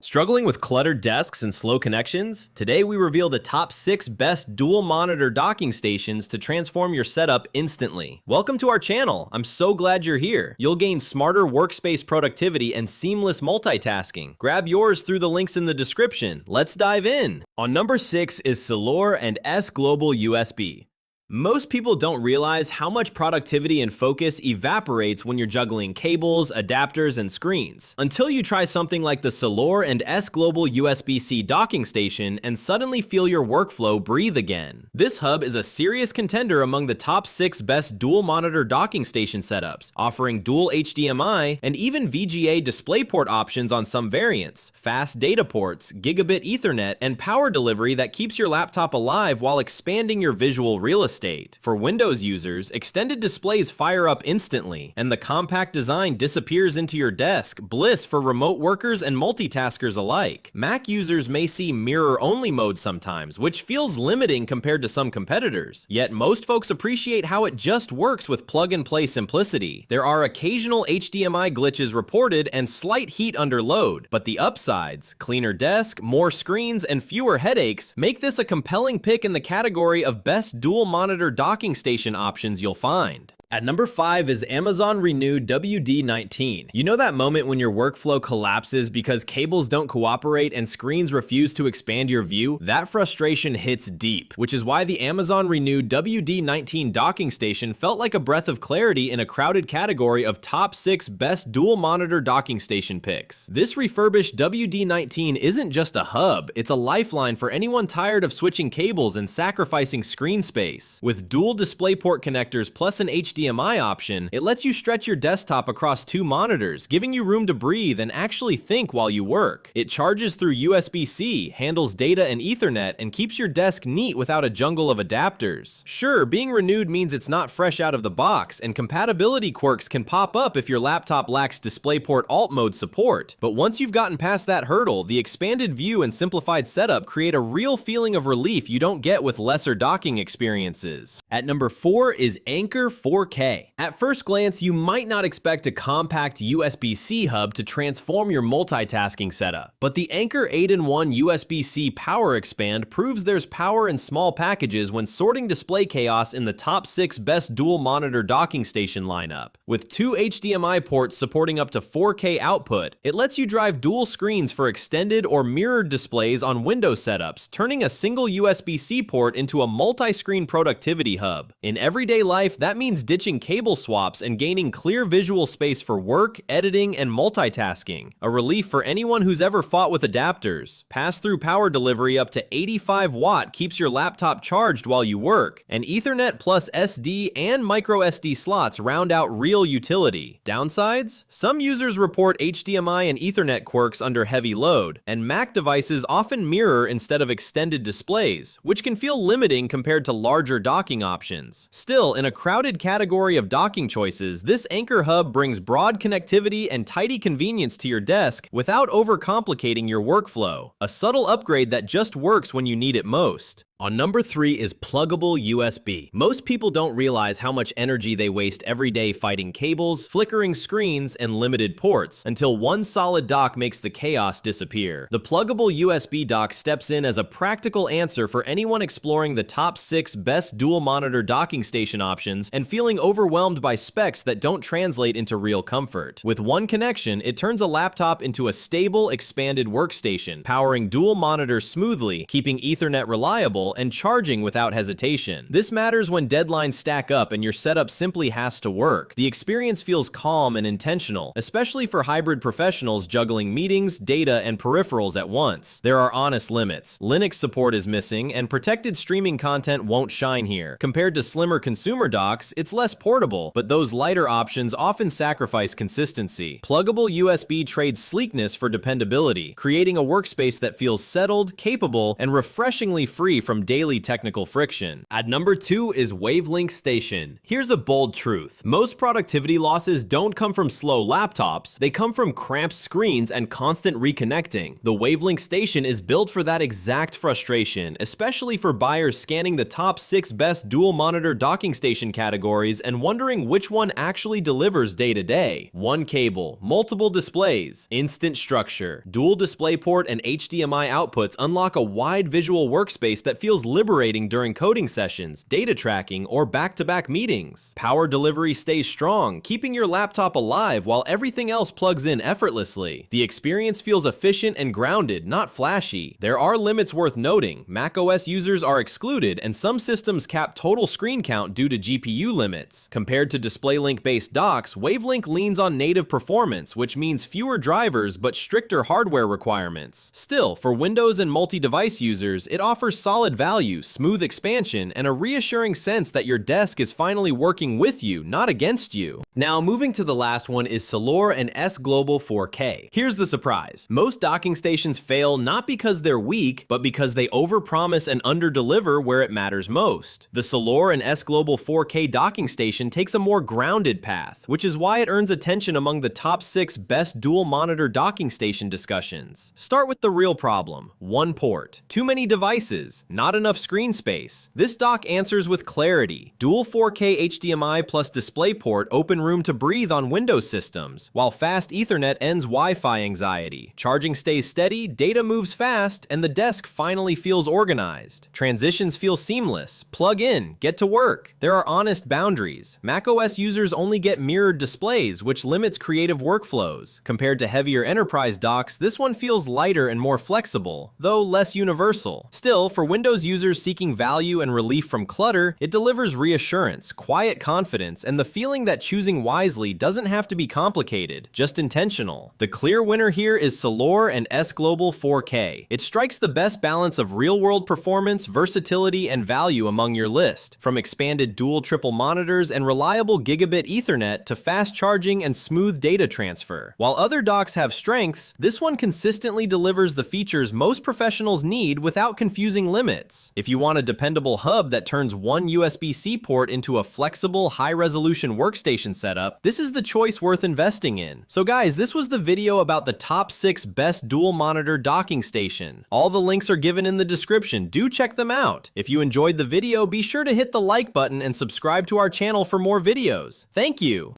Struggling with cluttered desks and slow connections? Today we reveal the top 6 best dual monitor docking stations to transform your setup instantly. Welcome to our channel. I'm so glad you're here. You'll gain smarter workspace productivity and seamless multitasking. Grab yours through the links in the description. Let's dive in. On number 6 is Selore and S-Global USB. Most people don't realize how much productivity and focus evaporates when you're juggling cables, adapters, and screens. Until you try something like the Selore and S-Global USB-C docking station and suddenly feel your workflow breathe again. This hub is a serious contender among the top 6 best dual monitor docking station setups, offering dual HDMI and even VGA DisplayPort options on some variants, fast data ports, gigabit Ethernet, and power delivery that keeps your laptop alive while expanding your visual real estate. For Windows users, extended displays fire up instantly, and the compact design disappears into your desk, bliss for remote workers and multitaskers alike. Mac users may see mirror-only mode sometimes, which feels limiting compared to some competitors. Yet most folks appreciate how it just works with plug-and-play simplicity. There are occasional HDMI glitches reported and slight heat under load, but the upsides, cleaner desk, more screens, and fewer headaches, make this a compelling pick in the category of best dual monitor docking station options you'll find. At number 5 is Amazon Renew WD-19. You know that moment when your workflow collapses because cables don't cooperate and screens refuse to expand your view? That frustration hits deep, which is why the Amazon Renew WD-19 docking station felt like a breath of clarity in a crowded category of top 6 best dual monitor docking station picks. This refurbished WD-19 isn't just a hub, it's a lifeline for anyone tired of switching cables and sacrificing screen space. With dual DisplayPort connectors plus an HDMI option, it lets you stretch your desktop across 2 monitors, giving you room to breathe and actually think while you work. It charges through USB-C, handles data and Ethernet, and keeps your desk neat without a jungle of adapters. Sure, being renewed means it's not fresh out of the box, and compatibility quirks can pop up if your laptop lacks DisplayPort alt mode support. But once you've gotten past that hurdle, the expanded view and simplified setup create a real feeling of relief you don't get with lesser docking experiences. At number 4 is Anker 4K. At first glance, you might not expect a compact USB-C hub to transform your multitasking setup, but the Anker 8-in-1 USB-C Power Expand proves there's power in small packages when sorting display chaos in the top 6 best dual monitor docking station lineup. With 2 HDMI ports supporting up to 4K output, it lets you drive dual screens for extended or mirrored displays on Windows setups, turning a single USB-C port into a multi-screen productivity hub. In everyday life, that means ditching cable swaps and gaining clear visual space for work, editing, and multitasking. A relief for anyone who's ever fought with adapters. Pass-through power delivery up to 85 watt keeps your laptop charged while you work, and Ethernet plus SD and micro SD slots round out real utility. Downsides? Some users report HDMI and Ethernet quirks under heavy load, and Mac devices often mirror instead of extended displays, which can feel limiting compared to larger docking options. Still, in a crowded category of docking choices, this Anker hub brings broad connectivity and tidy convenience to your desk without overcomplicating your workflow. A subtle upgrade that just works when you need it most. On number 3 is Plugable USB. Most people don't realize how much energy they waste every day fighting cables, flickering screens, and limited ports, until one solid dock makes the chaos disappear. The Plugable USB dock steps in as a practical answer for anyone exploring the top 6 best dual monitor docking station options and feeling overwhelmed by specs that don't translate into real comfort. With one connection, it turns a laptop into a stable, expanded workstation, powering dual monitors smoothly, keeping Ethernet reliable, and charging without hesitation. This matters when deadlines stack up and your setup simply has to work. The experience feels calm and intentional, especially for hybrid professionals juggling meetings, data, and peripherals at once. There are honest limits. Linux support is missing, and protected streaming content won't shine here. Compared to slimmer consumer docks, it's less portable, but those lighter options often sacrifice consistency. Plugable USB trades sleekness for dependability, creating a workspace that feels settled, capable, and refreshingly free from from daily technical friction. At number 2 is WAVLINK Station. Here's a bold truth. Most productivity losses don't come from slow laptops, they come from cramped screens and constant reconnecting. The WAVLINK Station is built for that exact frustration, especially for buyers scanning the top 6 best dual monitor docking station categories and wondering which one actually delivers day to day. One cable, multiple displays, instant structure, dual DisplayPort and HDMI outputs unlock a wide visual workspace that feels liberating during coding sessions, data tracking, or back-to-back meetings. Power delivery stays strong, keeping your laptop alive while everything else plugs in effortlessly. The experience feels efficient and grounded, not flashy. There are limits worth noting. macOS users are excluded, and some systems cap total screen count due to GPU limits. Compared to DisplayLink-based docks, WAVLINK leans on native performance, which means fewer drivers but stricter hardware requirements. Still, for Windows and multi-device users, it offers solid value, smooth expansion, and a reassuring sense that your desk is finally working with you, not against you. Now, moving to the last one is Selore and S-Global 4K. Here's the surprise. Most docking stations fail not because they're weak, but because they overpromise and underdeliver where it matters most. The Selore and S-Global 4K docking station takes a more grounded path, which is why it earns attention among the top 6 best dual monitor docking station discussions. Start with the real problem. One port, too many devices, not enough screen space. This dock answers with clarity. Dual 4K HDMI plus DisplayPort open room to breathe on Windows systems, while fast Ethernet ends Wi-Fi anxiety. Charging stays steady, data moves fast, and the desk finally feels organized. Transitions feel seamless. Plug in, get to work. There are honest boundaries. macOS users only get mirrored displays, which limits creative workflows. Compared to heavier enterprise docks, this one feels lighter and more flexible, though less universal. Still, for Windows users seeking value and relief from clutter, it delivers reassurance, quiet confidence, and the feeling that choosing wisely doesn't have to be complicated, just intentional. The clear winner here is Selore and S-Global 4K. It strikes the best balance of real-world performance, versatility, and value among your list, from expanded dual triple monitors and reliable gigabit Ethernet to fast charging and smooth data transfer. While other docks have strengths, this one consistently delivers the features most professionals need without confusing limits. If you want a dependable hub that turns one USB-C port into a flexible, high-resolution workstation setup, this is the choice worth investing in. So guys, this was the video about the top 6 best dual monitor docking station. All the links are given in the description. Do check them out. If you enjoyed the video, be sure to hit the like button and subscribe to our channel for more videos. Thank you.